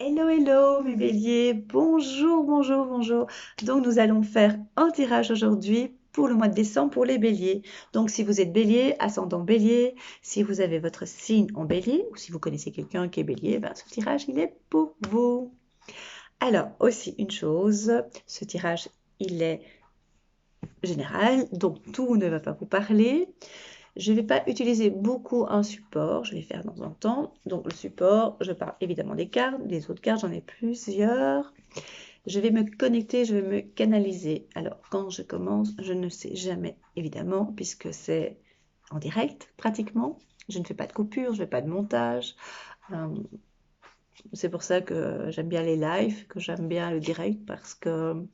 Hello, hello mes béliers, bonjour, bonjour, bonjour. Donc nous allons faire un tirage aujourd'hui pour le mois de décembre pour les béliers. Donc si vous êtes bélier, ascendant bélier, si vous avez votre signe en bélier ou si vous connaissez quelqu'un qui est bélier, ben, ce tirage il est pour vous. Alors aussi une chose, ce tirage il est général, donc tout ne va pas vous parler. Je ne vais pas utiliser beaucoup un support, je vais faire dans un temps. Donc le support, je parle évidemment des cartes, les autres cartes, j'en ai plusieurs. Je vais me connecter, je vais me canaliser. Alors quand je commence, je ne sais jamais, évidemment, puisque c'est en direct pratiquement. Je ne fais pas de coupure, je ne fais pas de montage. Euh, c'est pour ça que j'aime bien les lives, que j'aime bien le direct, parce que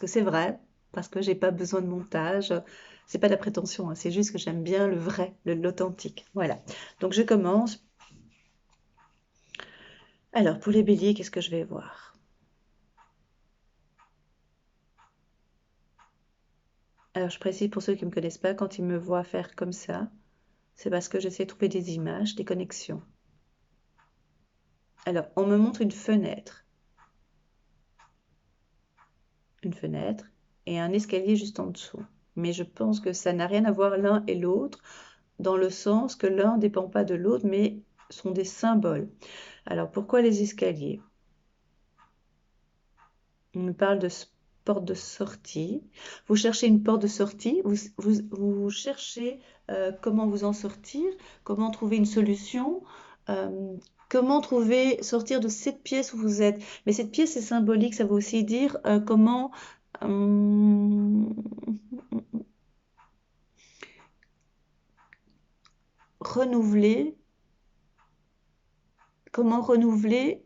c'est vrai, parce que j'ai pas besoin de montage. C'est pas de la prétention, hein, c'est juste que j'aime bien le vrai, l'authentique. Voilà. Donc je commence. Alors pour les béliers, qu'est-ce que je vais voir? Alors je précise pour ceux qui ne me connaissent pas, quand ils me voient faire comme ça, c'est parce que j'essaie de trouver des images, des connexions. Alors on me montre une fenêtre et un escalier juste en dessous. Mais je pense que ça n'a rien à voir l'un et l'autre, dans le sens que l'un ne dépend pas de l'autre, mais sont des symboles. Alors pourquoi les escaliers? On me parle de porte de sortie. Vous cherchez une porte de sortie, vous cherchez comment vous en sortir, comment trouver une solution, euh, comment sortir de cette pièce où vous êtes. Mais cette pièce est symbolique, ça veut aussi dire comment euh, renouveler, comment renouveler,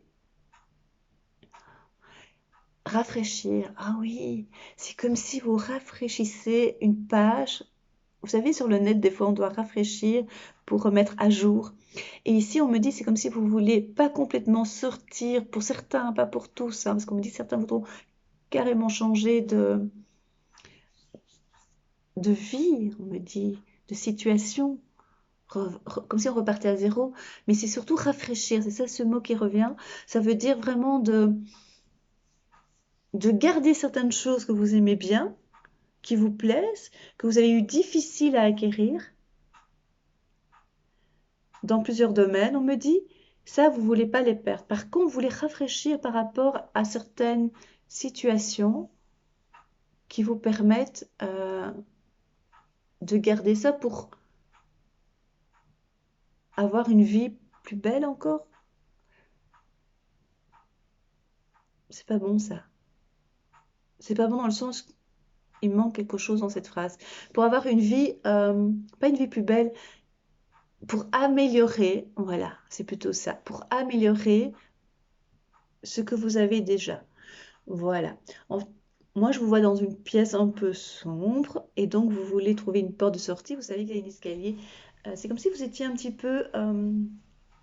rafraîchir. Ah oui, c'est comme si vous rafraîchissez une page. Vous savez, sur le net, des fois, on doit rafraîchir pour remettre à jour. Et ici, on me dit, c'est comme si vous voulez pas complètement sortir, pour certains, pas pour tous, hein, parce qu'on me dit certains voudront carrément changer de vie, on me dit, de situation, comme si on repartait à zéro. Mais c'est surtout rafraîchir, c'est ça ce mot qui revient. Ça veut dire vraiment de garder certaines choses que vous aimez bien, qui vous plaisent, que vous avez eu difficile à acquérir dans plusieurs domaines, on me dit, ça, vous ne voulez pas les perdre. Par contre, vous voulez rafraîchir par rapport à certaines situations qui vous permettent de garder ça pour avoir une vie plus belle encore. C'est pas bon ça. C'est pas bon dans le sens il manque quelque chose dans cette phrase. Pour avoir une vie, pas une vie plus belle, pour améliorer, voilà, c'est plutôt ça, pour améliorer ce que vous avez déjà. Voilà. En- Moi, je vous vois dans une pièce un peu sombre et donc vous voulez trouver une porte de sortie. Vous savez qu'il y a un escalier. C'est comme si vous étiez un petit peu,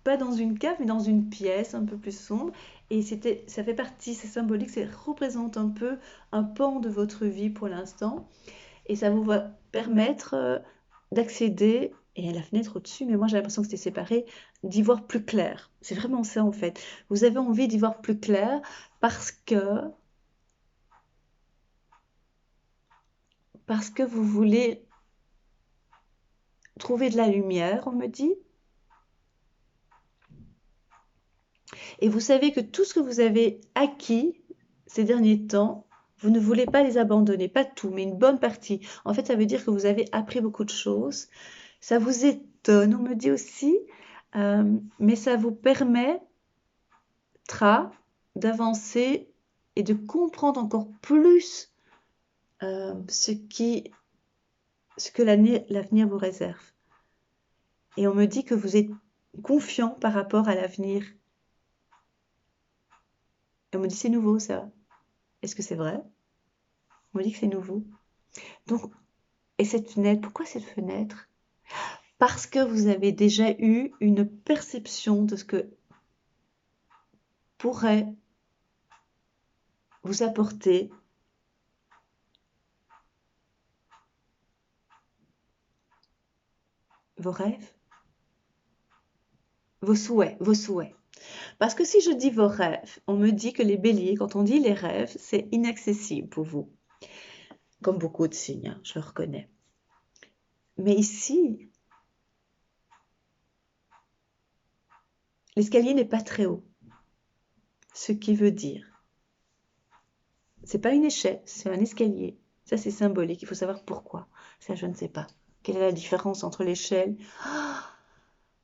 pas dans une cave, mais dans une pièce un peu plus sombre. Et ça fait partie, c'est symbolique, ça représente un peu un pan de votre vie pour l'instant. Et ça vous va permettre d'accéder, et à la fenêtre au-dessus, mais moi j'ai l'impression que c'était séparé, d'y voir plus clair. C'est vraiment ça en fait. Vous avez envie d'y voir plus clair parce que vous voulez trouver de la lumière, on me dit. Et vous savez que tout ce que vous avez acquis ces derniers temps, vous ne voulez pas les abandonner, pas tout, mais une bonne partie. En fait, ça veut dire que vous avez appris beaucoup de choses. Ça vous étonne, on me dit aussi, mais ça vous permettra d'avancer et de comprendre encore plus ce que l'avenir vous réserve. Et on me dit que vous êtes confiant par rapport à l'avenir. Et on me dit c'est nouveau ça. Est-ce que c'est vrai? On me dit que c'est nouveau. Donc, et cette fenêtre, pourquoi cette fenêtre? Parce que vous avez déjà eu une perception de ce que pourrait vous apporter vos rêves, vos souhaits, vos souhaits. Parce que si je dis vos rêves, on me dit que les béliers, quand on dit les rêves, c'est inaccessible pour vous. Comme beaucoup de signes, hein, je le reconnais. Mais ici, l'escalier n'est pas très haut. Ce qui veut dire, c'est pas une échelle, c'est un escalier. Ça, c'est symbolique. Il faut savoir pourquoi. Ça, je ne sais pas. Quelle est la différence entre l'échelle?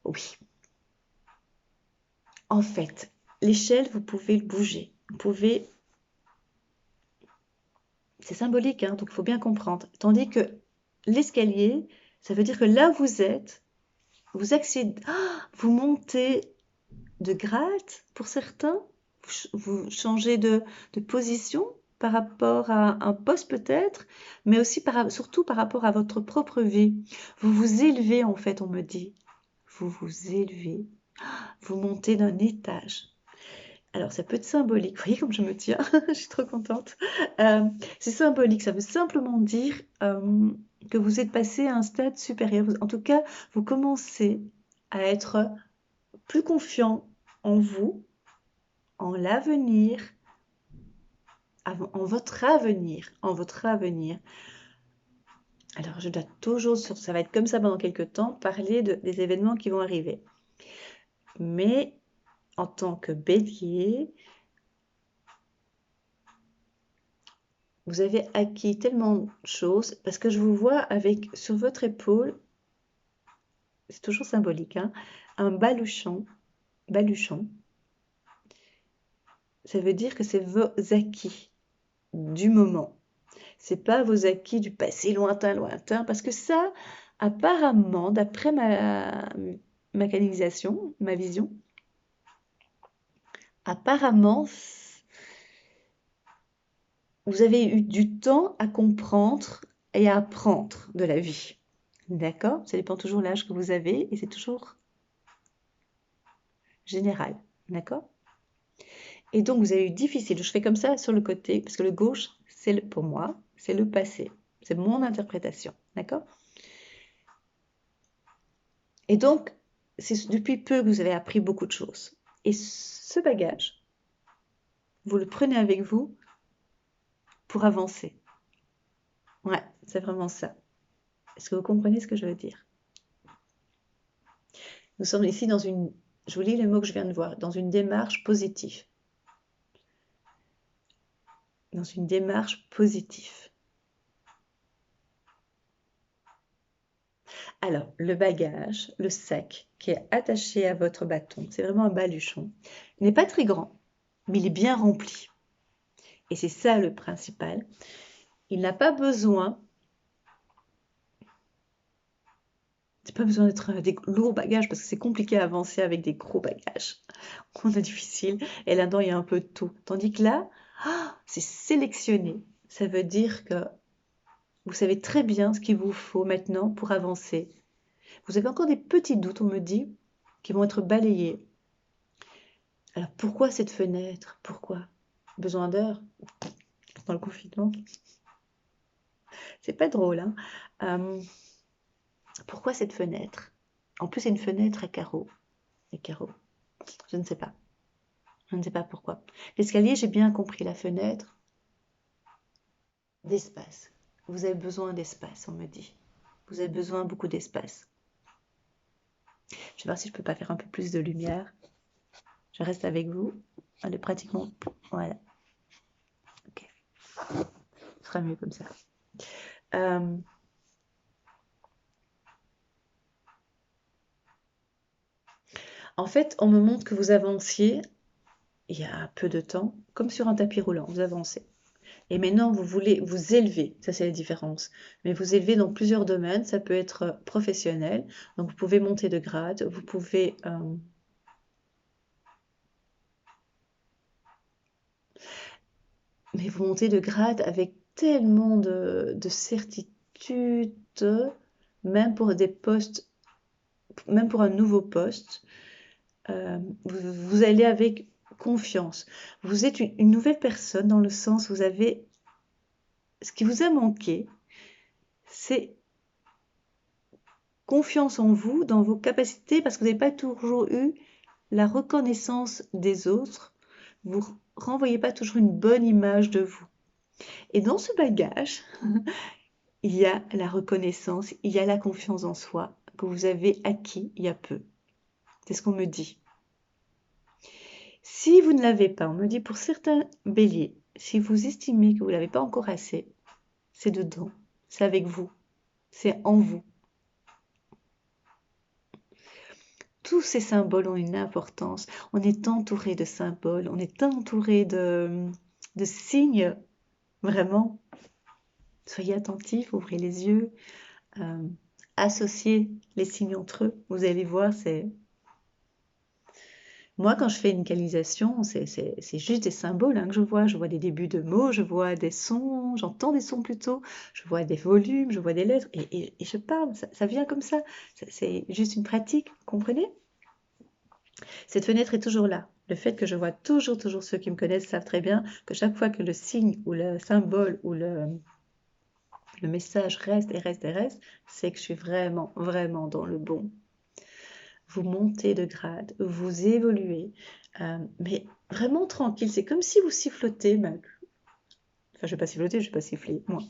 Oui. En fait, l'échelle, vous pouvez le bouger. Vous pouvez. C'est symbolique, hein, donc il faut bien comprendre. Tandis que l'escalier, ça veut dire que là où vous êtes, vous accédez, vous montez de grade pour certains, vous changez de position par rapport à un poste peut-être, mais aussi surtout par rapport à votre propre vie. Vous vous élevez en fait, on me dit. Vous vous élevez, vous montez d'un étage. Alors ça peut être symbolique, vous voyez comme je me tiens, je suis trop contente. C'est symbolique, ça veut simplement dire que vous êtes passé à un stade supérieur. En tout cas, vous commencez à être plus confiant en vous, en l'avenir, en votre avenir, en votre avenir. Alors, je dois toujours, ça va être comme ça pendant quelques temps, parler des événements qui vont arriver. Mais en tant que bélier, vous avez acquis tellement de choses, parce que je vous vois avec, sur votre épaule, c'est toujours symbolique, hein, un baluchon. Ça veut dire que c'est vos acquis du moment. C'est pas vos acquis du passé lointain, parce que ça, apparemment, d'après ma canalisation, ma vision, apparemment, vous avez eu du temps à comprendre et à apprendre de la vie. D'accord? Ça dépend toujours de l'âge que vous avez et c'est toujours général. D'accord? Et donc, vous avez eu difficile. Je fais comme ça sur le côté, parce que le gauche, pour moi, c'est le passé. C'est mon interprétation. D'accord? Et donc, c'est depuis peu que vous avez appris beaucoup de choses. Et ce bagage, vous le prenez avec vous pour avancer. Ouais, c'est vraiment ça. Est-ce que vous comprenez ce que je veux dire? Nous sommes ici dans une, je vous lis les mots que je viens de voir, dans une démarche positive. Dans une démarche positive. Alors, le bagage, le sac qui est attaché à votre bâton, c'est vraiment un baluchon. Il n'est pas très grand, mais il est bien rempli. Et c'est ça le principal. Il n'a pas besoin, c'est pas besoin d'être des lourds bagages parce que c'est compliqué à avancer avec des gros bagages. On a difficile. Et là-dedans, il y a un peu de tout. Tandis que là, c'est sélectionné. Ça veut dire que vous savez très bien ce qu'il vous faut maintenant pour avancer. Vous avez encore des petits doutes, on me dit, qui vont être balayés. Alors pourquoi cette fenêtre? Pourquoi? Besoin d'heures dans le confinement? C'est pas drôle, hein? Pourquoi cette fenêtre? En plus, c'est une fenêtre à carreaux. Les carreaux. Je ne sais pas. Je ne sais pas pourquoi. L'escalier, j'ai bien compris. La fenêtre, d'espace. Vous avez besoin d'espace, on me dit. Vous avez besoin beaucoup d'espace. Je vais voir si je peux pas faire un peu plus de lumière. Je reste avec vous. Elle est pratiquement... Voilà. Ok. Ce sera mieux comme ça. En fait, on me montre que vous avanciez il y a peu de temps, comme sur un tapis roulant, vous avancez. Et maintenant, vous voulez vous élever, ça c'est la différence. Mais vous élever dans plusieurs domaines, ça peut être professionnel, donc vous pouvez monter de grade, vous pouvez... mais vous montez de grade avec tellement de certitude, même pour des postes, même pour un nouveau poste, vous allez avec confiance. Vous êtes une nouvelle personne dans le sens où vous avez... Ce qui vous a manqué, c'est confiance en vous, dans vos capacités, parce que vous n'avez pas toujours eu la reconnaissance des autres, vous renvoyez pas toujours une bonne image de vous. Et dans ce bagage, il y a la reconnaissance, il y a la confiance en soi que vous avez acquis il y a peu. C'est ce qu'on me dit. Si vous ne l'avez pas, on me dit pour certains béliers, si vous estimez que vous ne l'avez pas encore assez, c'est dedans, c'est avec vous, c'est en vous. Tous ces symboles ont une importance. On est entouré de symboles, on est entouré de signes. Vraiment, soyez attentifs, ouvrez les yeux, associez les signes entre eux. Vous allez voir, c'est... Moi, quand je fais une canalisation, c'est juste des symboles hein, que je vois. Je vois des débuts de mots, je vois des sons, j'entends des sons plutôt, je vois des volumes, je vois des lettres et je parle. Ça vient comme ça. C'est juste une pratique, vous comprenez? Cette fenêtre est toujours là. Le fait que je vois toujours ceux qui me connaissent savent très bien que chaque fois que le signe ou le symbole ou le message reste et reste et reste, c'est que je suis vraiment dans le bon. Vous montez de grade, vous évoluez, mais vraiment tranquille. C'est comme si vous sifflotez, même. Enfin, je vais pas siffloter, je vais pas siffler, moi.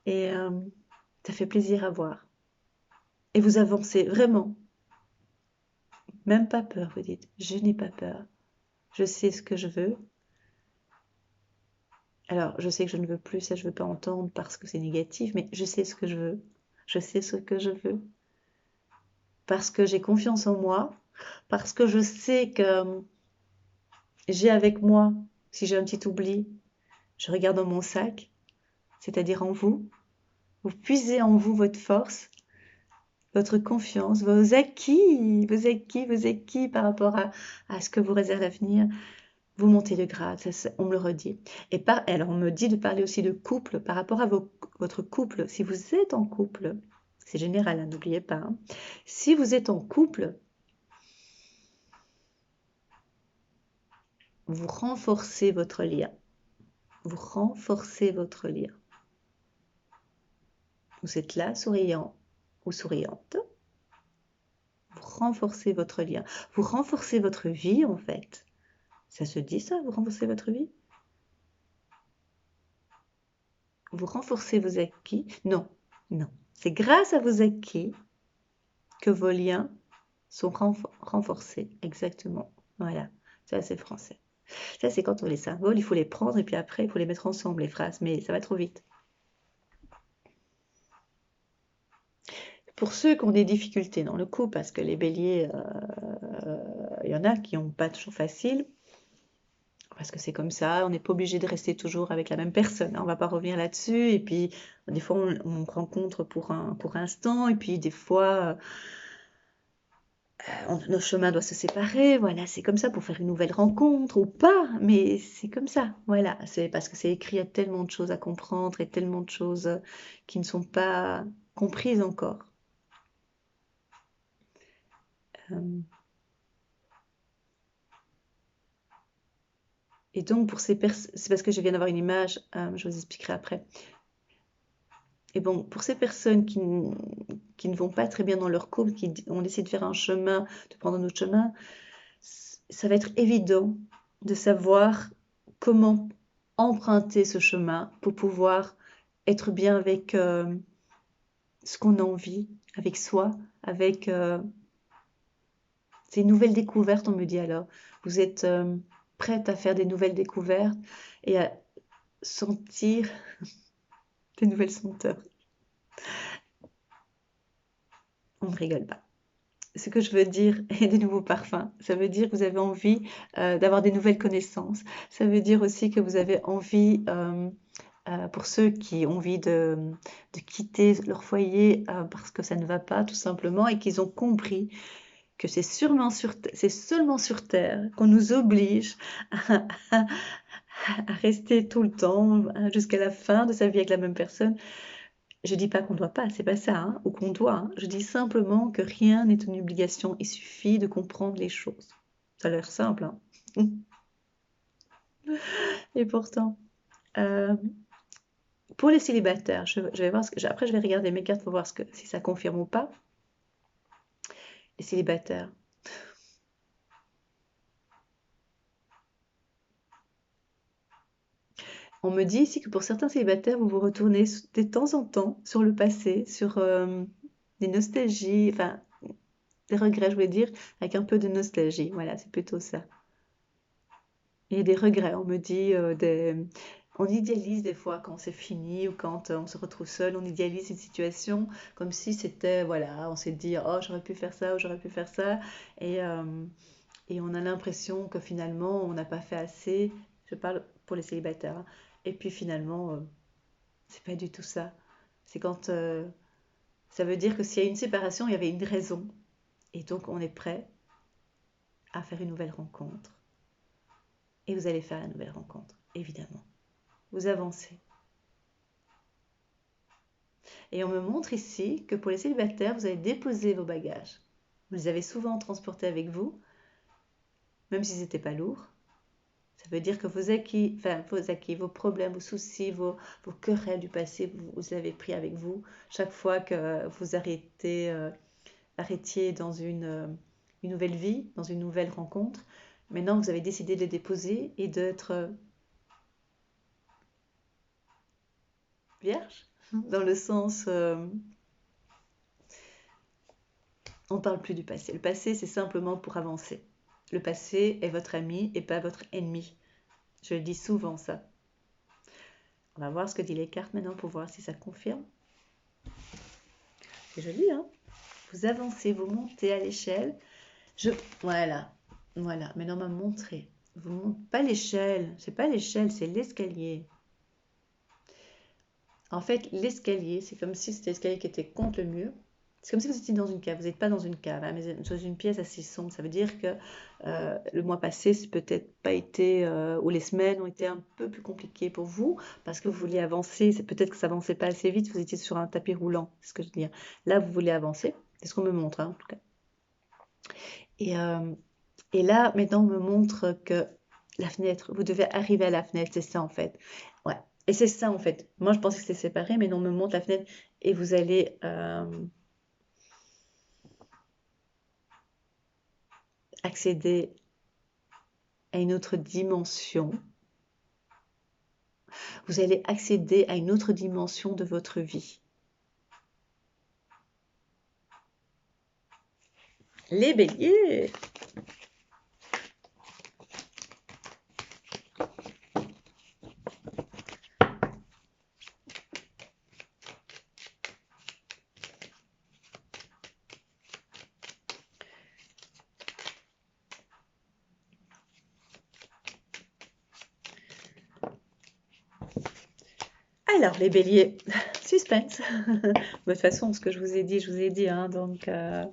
Et ça fait plaisir à voir. Et vous avancez, vraiment. Même pas peur, vous dites. Je n'ai pas peur. Je sais ce que je veux. Alors, je sais que je ne veux plus, ça je ne veux pas entendre parce que c'est négatif, mais je sais ce que je veux. Je sais ce que je veux. Parce que j'ai confiance en moi, parce que je sais que j'ai avec moi, si j'ai un petit oubli, je regarde dans mon sac, c'est-à-dire en vous. Vous puisez en vous votre force, votre confiance, vos acquis par rapport à ce que vous réserve l'avenir. Vous montez de grade, on me le redit. Alors, on me dit de parler aussi de couple par rapport à votre couple. Si vous êtes en couple, c'est général, hein, n'oubliez pas. Hein. Si vous êtes en couple, vous renforcez votre lien. Vous renforcez votre lien. Vous êtes là, souriant ou souriante. Vous renforcez votre lien. Vous renforcez votre vie, en fait. Ça se dit ça, vous renforcez votre vie? Vous renforcez vos acquis? Non, non. C'est grâce à vos acquis que vos liens sont renforcés. Exactement. Voilà. Ça, c'est français. Ça, c'est quand on les symboles, il faut les prendre et puis après, il faut les mettre ensemble, les phrases. Mais ça va trop vite. Pour ceux qui ont des difficultés dans le coup, parce que les béliers, il y en a qui n'ont pas toujours facile, parce que c'est comme ça, on n'est pas obligé de rester toujours avec la même personne, hein, on ne va pas revenir là-dessus, et puis des fois on rencontre pour un instant, et puis des fois nos chemins doivent se séparer, voilà, c'est comme ça pour faire une nouvelle rencontre, ou pas, mais c'est comme ça, voilà, c'est parce que c'est écrit, il y a tellement de choses à comprendre, et tellement de choses qui ne sont pas comprises encore. Et donc, pour ces personnes, c'est parce que je viens d'avoir une image, je vous expliquerai après. Et bon, pour ces personnes qui ne vont pas très bien dans leur couple, qui ont décidé de faire un chemin, de prendre un autre chemin, ça va être évident de savoir comment emprunter ce chemin pour pouvoir être bien avec ce qu'on a envie, avec soi, avec ces nouvelles découvertes, on me dit alors. Vous êtes prête à faire des nouvelles découvertes et à sentir des nouvelles senteurs. On ne rigole pas. Ce que je veux dire, et des nouveaux parfums, ça veut dire que vous avez envie d'avoir des nouvelles connaissances. Ça veut dire aussi que vous avez envie, pour ceux qui ont envie de quitter leur foyer parce que ça ne va pas tout simplement et qu'ils ont compris que c'est seulement sur Terre qu'on nous oblige à rester tout le temps jusqu'à la fin de sa vie avec la même personne. Je dis pas qu'on doit pas, c'est pas ça, hein, ou qu'on doit. Hein. Je dis simplement que rien n'est une obligation. Il suffit de comprendre les choses. Ça a l'air simple, hein. Et pourtant, euh, pour les célibataires, je vais voir après je vais regarder mes cartes pour voir si ça confirme ou pas. Les célibataires, On me dit ici que pour certains célibataires, vous vous retournez de temps en temps sur le passé, sur des nostalgies, enfin des regrets, je voulais dire, avec un peu de nostalgie. Voilà, c'est plutôt ça. Et des regrets, on me dit, on idéalise des fois quand c'est fini ou quand on se retrouve seul, on idéalise une situation comme si c'était, voilà, on s'est dit, oh, j'aurais pu faire ça ou j'aurais pu faire ça. Et, euh, et on a l'impression que finalement, on n'a pas fait assez. Je parle pour les célibataires, hein. Et puis finalement, c'est pas du tout ça. C'est quand ça veut dire que s'il y a une séparation, il y avait une raison. Et donc, on est prêt à faire une nouvelle rencontre. Et vous allez faire la nouvelle rencontre, évidemment. Vous avancez. Et on me montre ici que pour les célibataires, vous allez déposer vos bagages. Vous les avez souvent transportés avec vous, même s'ils n'étaient pas lourds. Ça veut dire que vos acquis, vos problèmes, vos soucis, vos querelles du passé, vous avez pris avec vous. Chaque fois que vous arrêtiez dans une nouvelle vie, dans une nouvelle rencontre, maintenant vous avez décidé de les déposer et d'être vierge, dans le sens, on ne parle plus du passé. Le passé, c'est simplement pour avancer. Le passé est votre ami et pas votre ennemi. Je le dis souvent, ça. On va voir ce que dit les cartes maintenant pour voir si ça confirme. C'est joli, hein? Vous avancez, vous montez à l'échelle. Voilà, voilà. Maintenant, on m'a montré. Vous montez pas l'échelle. C'est pas l'échelle, c'est l'escalier. En fait, l'escalier, c'est comme si c'était l'escalier qui était contre le mur. C'est comme si vous étiez dans une cave. Vous n'êtes pas dans une cave, hein, mais dans une pièce assez sombre. Ça veut dire que le mois passé, c'est peut-être pas été, ou les semaines ont été un peu plus compliquées pour vous parce que vous vouliez avancer. C'est peut-être que ça avançait pas assez vite. Vous étiez sur un tapis roulant, c'est ce que je veux dire. Là, vous voulez avancer. C'est ce qu'on me montre, hein, en tout cas. Et, euh, et là, maintenant, on me montre que la fenêtre, vous devez arriver à la fenêtre, c'est ça en fait. Ouais. Et c'est ça en fait. Moi, je pensais que c'était séparé, mais non, on me montre la fenêtre et vous allez accéder à une autre dimension. Vous allez accéder à une autre dimension de votre vie. Les béliers! Alors, les béliers, suspense. De toute façon, ce que je vous ai dit, je vous ai dit, hein, donc on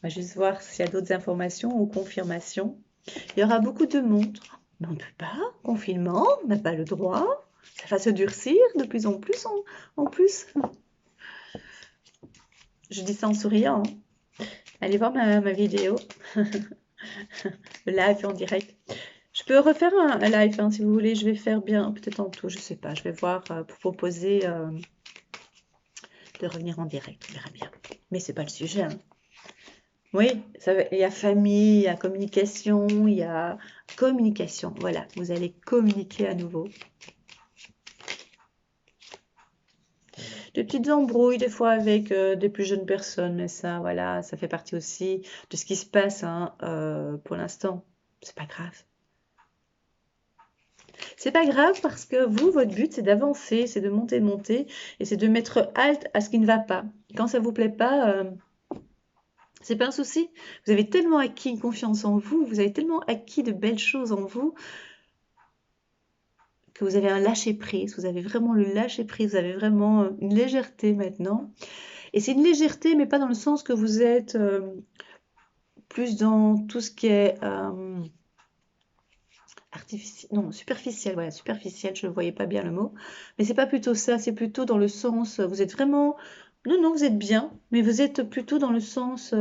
va juste voir s'il y a d'autres informations ou confirmations. Il y aura beaucoup de monde. Mais on ne peut pas, confinement, on n'a pas le droit. Ça va se durcir de plus en plus en plus. Je dis ça en souriant, hein. Allez voir ma vidéo, le live en direct. Je peux refaire un live, hein, si vous voulez. Je vais faire bien, peut-être en tout, je sais pas. Je vais voir pour proposer de revenir en direct. On verra bien. Mais c'est pas le sujet, hein. Oui, il y a famille, il y a communication, il y a communication. Voilà, vous allez communiquer à nouveau. Des petites embrouilles des fois avec des plus jeunes personnes, mais ça, voilà, ça fait partie aussi de ce qui se passe, hein, pour l'instant. C'est pas grave. C'est pas grave parce que vous, votre but, c'est d'avancer, c'est de monter, et c'est de mettre halte à ce qui ne va pas. Quand ça vous plaît pas, c'est pas un souci. Vous avez tellement acquis une confiance en vous, vous avez tellement acquis de belles choses en vous que vous avez un lâcher-prise. Vous avez vraiment le lâcher-prise, vous avez vraiment une légèreté maintenant. Et c'est une légèreté, mais pas dans le sens que vous êtes plus dans tout ce qui est artificiel, non, superficiel, voilà, superficiel, je ne voyais pas bien le mot, mais c'est pas plutôt ça, c'est plutôt dans le sens, vous êtes vraiment, non, non, vous êtes bien, mais vous êtes plutôt dans le sens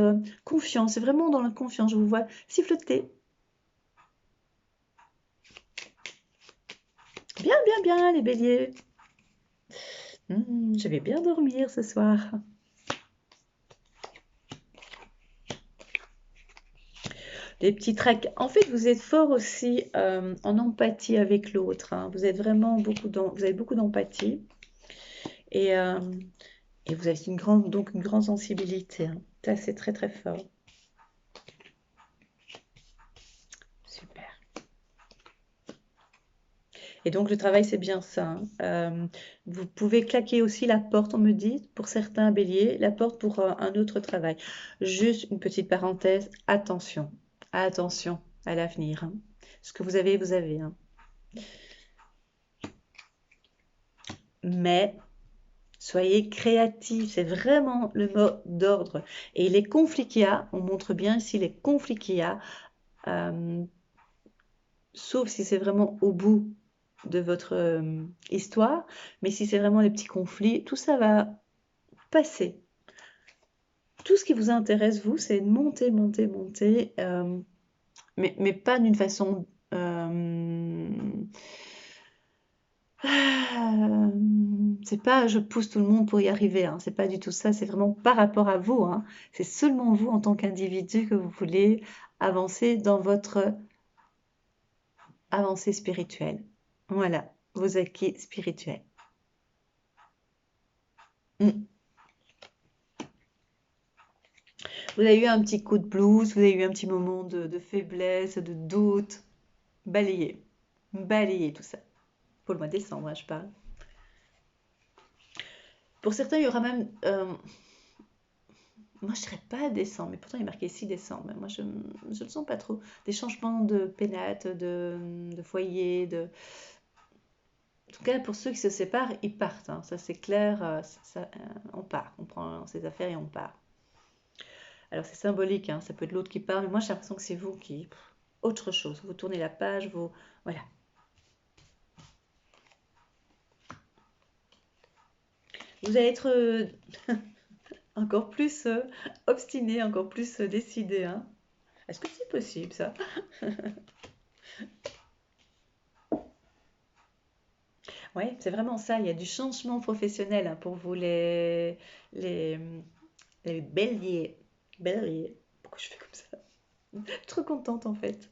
confiance, c'est vraiment dans la confiance, je vous vois siffloter. Bien, bien, bien, les béliers. Je vais bien dormir ce soir. des petits tracas. En fait, vous êtes fort aussi en empathie avec l'autre, hein. Vous êtes vraiment vous avez beaucoup d'empathie et, euh, et vous avez donc une grande sensibilité, hein. Ça, c'est très très fort. Super. Et donc le travail, c'est bien ça, hein. Vous pouvez claquer aussi la porte, on me dit, pour certains béliers, la porte pour un autre travail. Juste une petite parenthèse, attention, attention à l'avenir, hein. Ce que vous avez, hein. Mais soyez créatifs, c'est vraiment le mot d'ordre. Et les conflits qu'il y a, on montre bien ici les conflits qu'il y a, euh, sauf si c'est vraiment au bout de votre histoire, mais si c'est vraiment les petits conflits, tout ça va passer. Tout ce qui vous intéresse, vous, c'est de monter, monter, monter, mais pas d'une façon ah, c'est pas je pousse tout le monde pour y arriver, hein. C'est pas du tout ça, c'est vraiment par rapport à vous, hein. C'est seulement vous en tant qu'individu que vous voulez avancer dans votre avancée spirituelle. Voilà, vos acquis spirituels. Mm. Vous avez eu un petit coup de blues, vous avez eu un petit moment de faiblesse, de doute. Balayez, balayez tout ça. Pour le mois de décembre, hein, je parle. Pour certains, il y aura même moi, je dirais pas décembre, mais pourtant il est marqué 6 décembre. Mais moi, je ne le sens pas trop. Des changements de pénate, de foyer, de... En tout cas, pour ceux qui se séparent, ils partent, hein. Ça, c'est clair. On part. On prend ses affaires et on part. Alors, c'est symbolique, hein. Ça peut être l'autre qui part, mais moi, j'ai l'impression que c'est vous qui... Autre chose. Vous tournez la page, vous... Voilà. Vous allez être encore plus obstiné, encore plus décidé, hein. Est-ce que c'est possible, ça? Oui, c'est vraiment ça. Il y a du changement professionnel, hein, pour vous, les, les béliers. Béliers. Pourquoi je fais comme ça? Je suis trop contente en fait.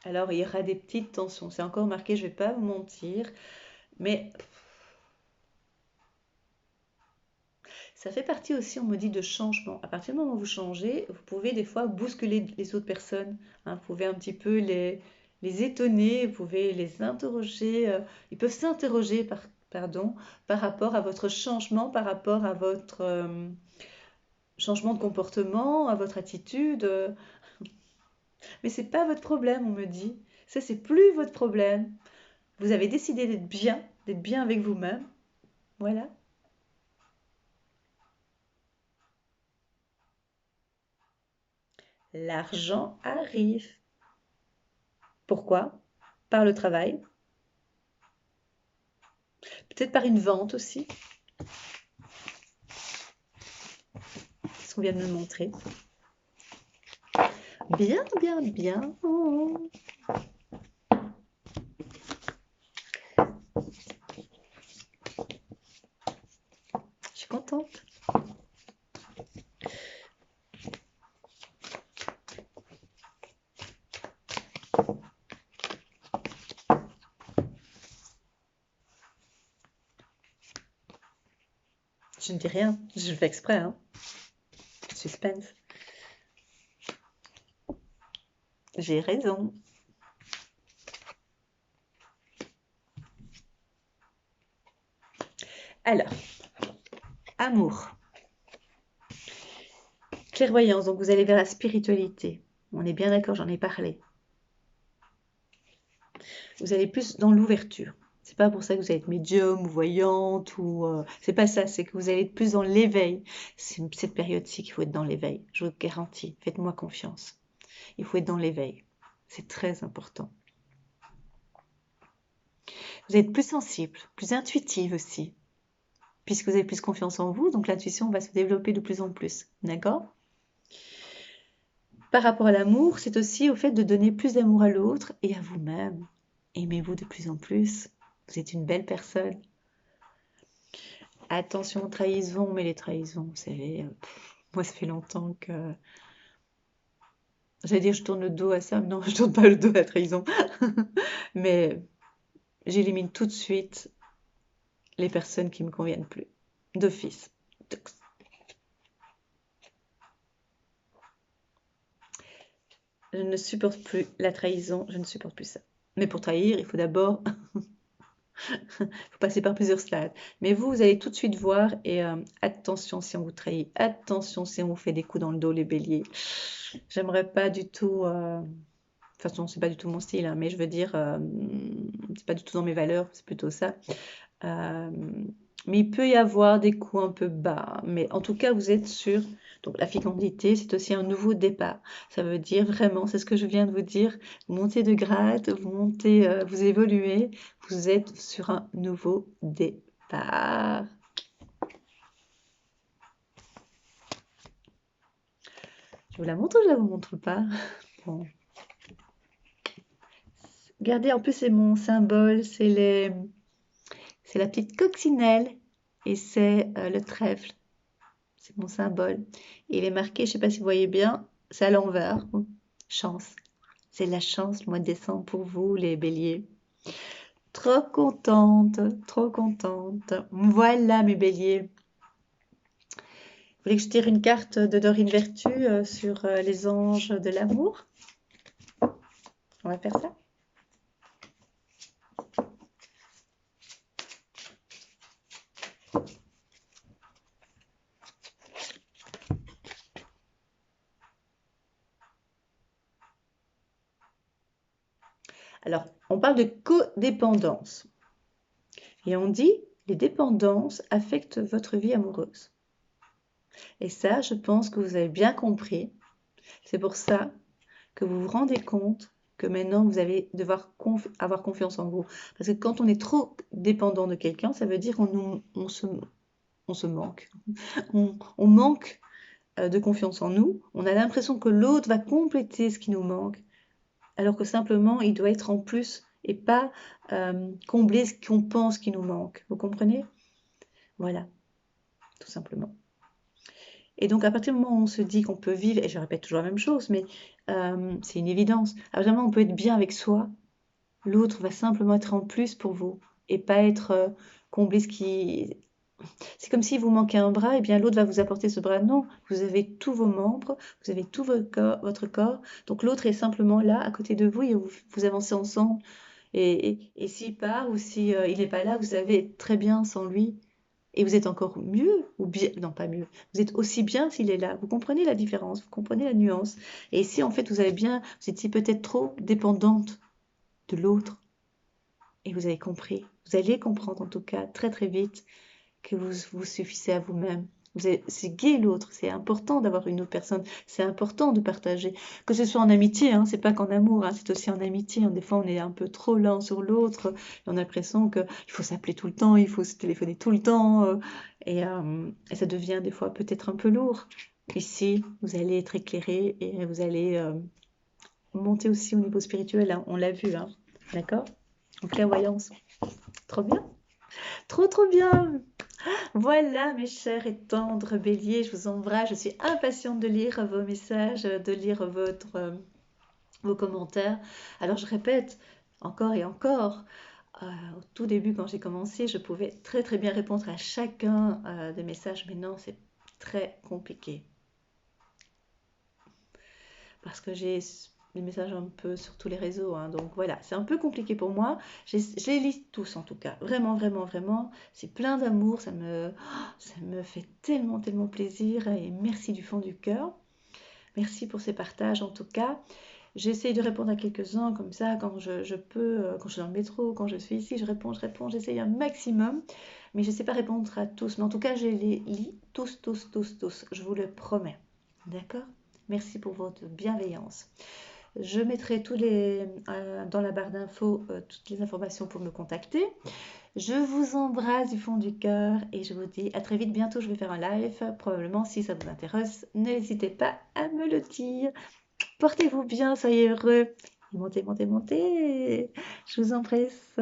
Alors, il y aura des petites tensions. C'est encore marqué, je vais pas vous mentir, mais ça fait partie aussi, on me dit, de changement. À partir du moment où vous changez, vous pouvez des fois bousculer les autres personnes, hein. Vous pouvez un petit peu les étonner, vous pouvez les interroger. Ils peuvent s'interroger, pardon, par rapport à votre changement, par rapport à votre changement de comportement, à votre attitude. Mais c'est pas votre problème, on me dit. Ça, c'est plus votre problème. Vous avez décidé d'être bien avec vous-même. Voilà. L'argent arrive. Pourquoi? Par le travail. Peut-être par une vente aussi. C'est ce qu'on vient de me montrer. Bien, bien, bien. Je suis contente. Je ne dis rien. Je le fais exprès, hein. Suspense. J'ai raison. Alors, amour. Clairvoyance, donc vous allez vers la spiritualité. On est bien d'accord, j'en ai parlé. Vous allez plus dans l'ouverture. C'est pas pour ça que vous allez être médium ou voyante ou c'est pas ça, c'est que vous allez être plus dans l'éveil. C'est cette période-ci qu'il faut être dans l'éveil. Je vous garantis. Faites-moi confiance. Il faut être dans l'éveil. C'est très important. Vous êtes plus sensible, plus intuitive aussi, puisque vous avez plus confiance en vous, donc l'intuition va se développer de plus en plus. D'accord? Par rapport à l'amour, c'est aussi au fait de donner plus d'amour à l'autre et à vous-même. Aimez-vous de plus en plus. Vous êtes une belle personne. Attention aux trahisons, mais les trahisons, vous savez, Moi, ça fait longtemps que... J'allais dire, je tourne le dos à ça. Non, je tourne pas le dos à la trahison. Mais j'élimine tout de suite les personnes qui me conviennent plus. D'office. Je ne supporte plus la trahison, je ne supporte plus ça. Mais pour trahir, il faut d'abord faut passer par plusieurs stades. Mais vous allez tout de suite voir et attention si on vous trahit, attention si on vous fait des coups dans le dos, les béliers. J'aimerais pas du tout... De toute façon, c'est pas du tout mon style, hein, mais je veux dire, c'est pas du tout dans mes valeurs, c'est plutôt ça. Euh, mais il peut y avoir des coups un peu bas. Mais en tout cas, vous êtes sûr. Donc la fécondité, c'est aussi un nouveau départ. Ça veut dire vraiment, c'est ce que je viens de vous dire, vous montez de grade, vous montez, vous évoluez, vous êtes sur un nouveau départ. Je vous la montre ou je la vous montre pas? Bon. Regardez, en plus c'est mon symbole, c'est la petite coccinelle et c'est le trèfle. C'est mon symbole. Et il est marqué, je ne sais pas si vous voyez bien, c'est à l'envers. Chance. C'est la chance le mois de décembre pour vous, les béliers. Trop contente, trop contente. Voilà mes béliers. Vous voulez que je tire une carte de Dorine Vertu sur les anges de l'amour? On va faire ça. Alors, on parle de codépendance. Et on dit, les dépendances affectent votre vie amoureuse. Et ça, je pense que vous avez bien compris. C'est pour ça que vous vous rendez compte que maintenant, vous allez devoir avoir confiance en vous. Parce que quand on est trop dépendant de quelqu'un, ça veut dire qu'on se manque. On manque de confiance en nous. On a l'impression que l'autre va compléter ce qui nous manque. Alors que simplement, il doit être en plus et pas combler ce qu'on pense qui nous manque. Vous comprenez? Voilà, tout simplement. Et donc, à partir du moment où on se dit qu'on peut vivre, et je répète toujours la même chose, mais c'est une évidence, à partir du moment où on peut être bien avec soi, l'autre va simplement être en plus pour vous et pas être comblé ce qui... C'est comme si vous manquez un bras, et bien l'autre va vous apporter ce bras. Non, vous avez tous vos membres, vous avez tout votre corps, donc l'autre est simplement là, à côté de vous, et vous avancez ensemble. Et s'il part ou si il n'est pas là, vous savez très bien sans lui. Et vous êtes encore mieux, ou bien, non pas mieux, vous êtes aussi bien s'il est là. Vous comprenez la différence, vous comprenez la nuance. Et si en fait vous avez bien, vous étiez peut-être trop dépendante de l'autre, et vous avez compris, vous allez comprendre en tout cas très très vite que vous vous suffisez à vous-même. C'est gai l'autre, c'est important d'avoir une autre personne, c'est important de partager. Que ce soit en amitié, hein, c'est pas qu'en amour, hein, c'est aussi en amitié. Hein. Des fois, on est un peu trop l'un sur l'autre, on a l'impression qu'il faut s'appeler tout le temps, il faut se téléphoner tout le temps, et ça devient des fois peut-être un peu lourd. Ici, vous allez être éclairé et vous allez monter aussi au niveau spirituel, hein, on l'a vu, hein, d'accord? En clairvoyance. Trop bien, trop trop bien. Voilà, mes chers et tendres béliers, je vous embrasse. Je suis impatiente de lire vos messages, de lire vos commentaires. Alors, je répète encore et encore, au tout début, quand j'ai commencé, je pouvais très très bien répondre à chacun des messages, mais non, c'est très compliqué. Parce que j'ai des messages un peu sur tous les réseaux, hein. Donc voilà, c'est un peu compliqué pour moi. Je les lis tous en tout cas, vraiment, vraiment, vraiment. C'est plein d'amour, ça me fait tellement, tellement plaisir et merci du fond du cœur. Merci pour ces partages en tout cas. J'essaye de répondre à quelques-uns comme ça quand je peux, quand je suis dans le métro, quand je suis ici, je réponds, j'essaye un maximum. Mais je ne sais pas répondre à tous. Mais en tout cas, je les lis tous, tous, tous, tous. Je vous le promets. D'accord? Merci pour votre bienveillance. Je mettrai dans la barre d'infos toutes les informations pour me contacter. Je vous embrasse du fond du cœur et je vous dis à très vite. Bientôt, je vais faire un live. Probablement, si ça vous intéresse, n'hésitez pas à me le dire. Portez-vous bien, soyez heureux. Montez, montez, montez. Je vous embrasse.